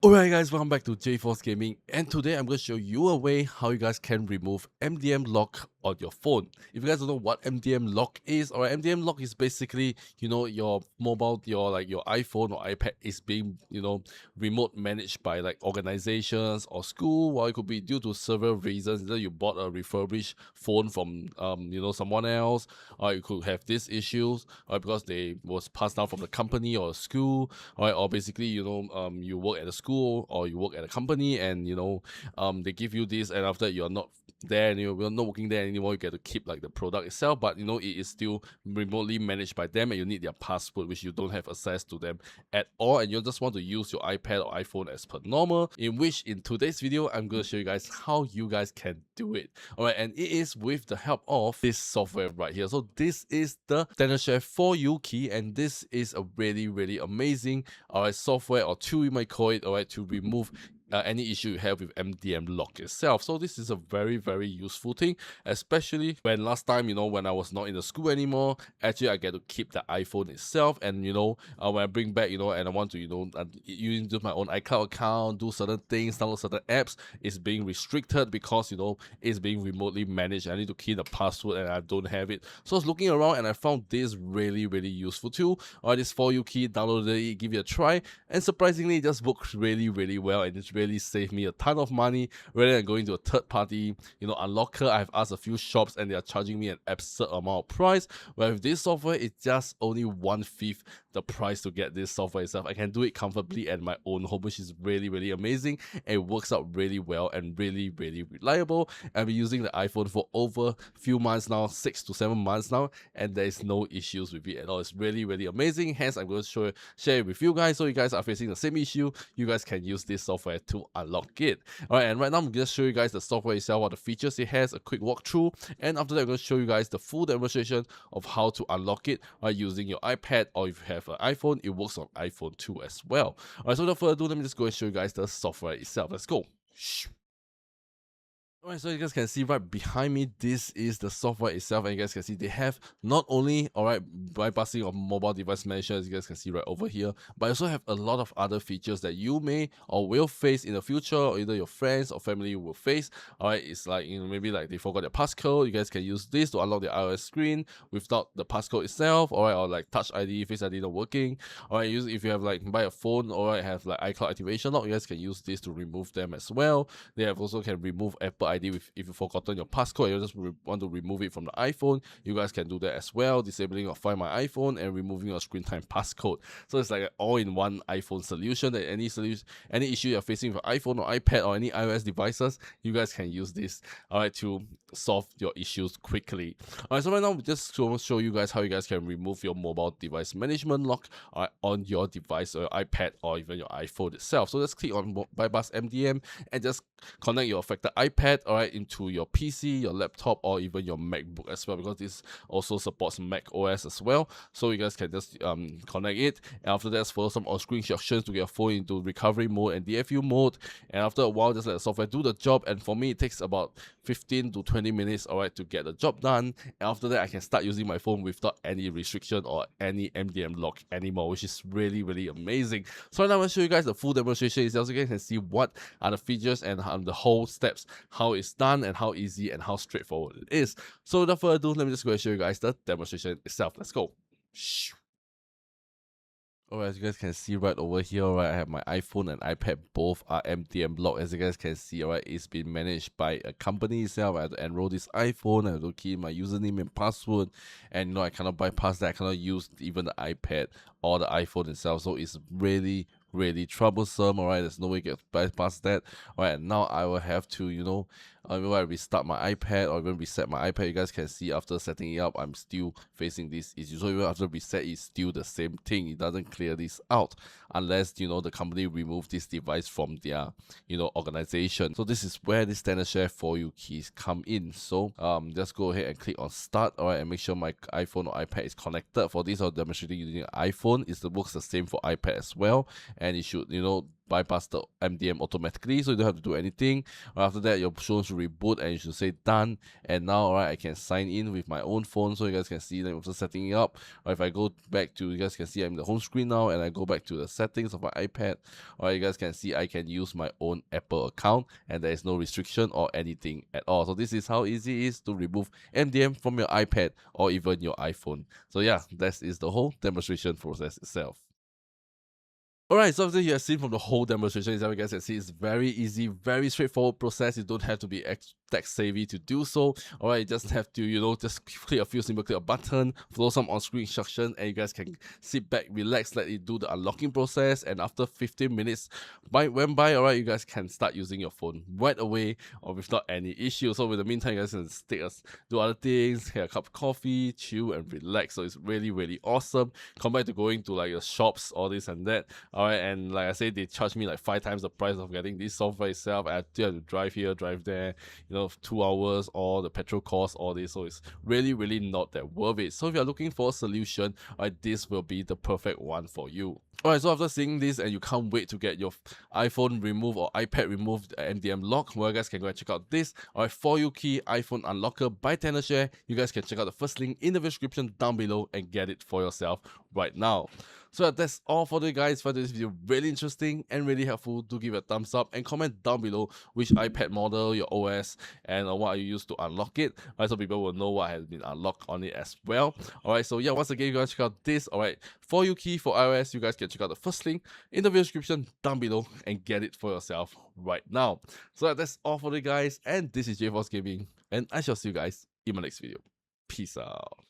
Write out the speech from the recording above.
Alright guys, welcome back to JForce Gaming, and today I'm going to show you a way how you guys can remove MDM lock on your phone. If you guys don't know what MDM lock is, or MDM lock is basically, your mobile, your iPhone or iPad is being, remote managed by like organizations or school, or it could be due to several reasons. Either you bought a refurbished phone from, someone else, or you could have these issues, or because they was passed down from the company or school, or basically, you work at a school or you work at a company, and they give you this, and after you're not there and you're not working there anymore, you get to keep like the product itself, but it is still remotely managed by them, and you need their password, which you don't have access to them at all, and you just want to use your iPad or iPhone as per normal. In today's video, I'm going to show you guys how you guys can do it. Alright, and it is with the help of this software right here. So this is the StanderShare for You key, and this is a really amazing software or tool, you might call it, to remove any issue you have with MDM lock itself. So this is a very useful thing, especially when last time, when I was not in the school anymore, actually I get to keep the iPhone itself, and when I bring back, and I want to, use my own iCloud account, do certain things, download certain apps, it's being restricted because, it's being remotely managed. I need to key the password and I don't have it. So I was looking around and I found this really useful tool. This For You key, downloaded it, give it a try, and surprisingly it just works really well, and it's really saved me a ton of money rather than going to a third party unlocker. I've asked a few shops and they are charging me an absurd amount of price, where with this software it's just only 1/5 the price to get this software itself. I can do it comfortably at my own home, which is really amazing. It works out really well and really reliable. I've been using the iPhone for over a few months now, 6 to 7 months now, and there is no issues with it at all. It's really amazing. Hence, I'm going to share it with you guys, so you guys are facing the same issue, you guys can use this software to unlock it. Alright, and right now I'm going to show you guys the software itself, what the features it has, a quick walkthrough, and after that I'm going to show you guys the full demonstration of how to unlock it using your iPad, or if you have an iPhone, it works on iPhone too as well. Alright, so without further ado, let me just go and show you guys the software itself. Let's go. Alright, so you guys can see right behind me, this is the software itself, and you guys can see they have not only bypassing of mobile device management, as you guys can see right over here, but also have a lot of other features that you may or will face in the future, or either your friends or family will face. Alright, it's like, maybe like they forgot their passcode. You guys can use this to unlock the iOS screen without the passcode itself, alright, or like Touch ID, Face ID not working. Alright, if you have like buy a phone, alright, have like iCloud activation lock, you guys can use this to remove them as well. They have also can remove Apple ID if you've forgotten your passcode and you just want to remove it from the iPhone. You guys can do that as well, disabling or Find My iPhone and removing your screen time passcode. So it's like an all-in-one iPhone solution, that any issue you're facing with iPhone or iPad or any iOS devices, you guys can use this to solve your issues quickly. Alright, so right now we just show you guys how you guys can remove your mobile device management lock on your device, or your iPad, or even your iPhone itself. So just click on bypass MDM and just connect your affected iPad into your PC, your laptop, or even your MacBook as well, because this also supports Mac OS as well. So you guys can just connect it, and after that follow some on-screen instructions to get your phone into recovery mode and DFU mode, and after a while just let the software do the job. And for me it takes about 15 to 20 minutes to get the job done, and after that I can start using my phone without any restriction or any MDM lock anymore, which is really amazing. So now I'm going to show you guys the full demonstration itself, so you guys can see what are the features and the whole steps, how it's done, and how easy and how straightforward it is. So without further ado, let me just go and show you guys the demonstration itself. Let's go. Alright, as you guys can see right over here, I have my iPhone and iPad, both are MDM locked. As you guys can see, it's been managed by a company itself. I have to enroll this iPhone, I have to key my username and password, and I cannot bypass that. I cannot use even the iPad or the iPhone itself, so it's really troublesome. There's no way to get bypass that. And now I will have to restart my iPad or even reset my iPad. You guys can see after setting it up, I'm still facing this issue. So even after reset, it's still the same thing. It doesn't clear this out unless the company remove this device from their organization. So this is where the StanderShare for You keys come in. So just go ahead and click on start, and make sure my iPhone or iPad is connected. For this, I'll demonstrate using an iPhone. It works the same for iPad as well, and it should bypass the MDM automatically, so you don't have to do anything. After that, your phone should reboot and you should say done. And now, alright, I can sign in with my own phone, so you guys can see that after setting it up. Or if I go back to, you guys can see I'm in the home screen now, and I go back to the settings of my iPad. Alright, you guys can see I can use my own Apple account, and there is no restriction or anything at all. So this is how easy it is to remove MDM from your iPad or even your iPhone. So yeah, that is the whole demonstration process itself. Alright, so after you have seen from the whole demonstration, as you guys can see, it's very easy, very straightforward process. You don't have to be tech savvy to do so. Alright, you just have to, just click a few simple click a button, follow some on-screen instructions, and you guys can sit back, relax, let it do the unlocking process. And after 15 minutes went by, alright, you guys can start using your phone right away or without any issue. So in the meantime, you guys can do other things, get a cup of coffee, chill and relax. So it's really, really awesome compared to going to like the shops, all this and that. Alright, and like I said, they charge me like 5 times the price of getting this software itself. I still have to drive here, drive there, 2 hours, all the petrol costs, all this. So it's really, really not that worth it. So if you're looking for a solution, this will be the perfect one for you. Alright, so after seeing this and you can't wait to get your iPhone removed or iPad removed MDM lock, well, you guys can go and check out this. Alright, 𝑦 key iPhone unlocker by Tenorshare. You guys can check out the first link in the description down below and get it for yourself right now. So that's all for today, guys. If you found this video really interesting and really helpful, do give it a thumbs up and comment down below which iPad model, your OS, and what you used to unlock it. Alright, so people will know what has been unlocked on it as well. Alright, so yeah, once again, you guys check out this. Alright, 𝑦 key for iOS, you guys can check out the first link in the video description down below and get it for yourself right now. So that's all for today, guys, and this is 𝖩forcegaming, and I shall see you guys in my next video. Peace out.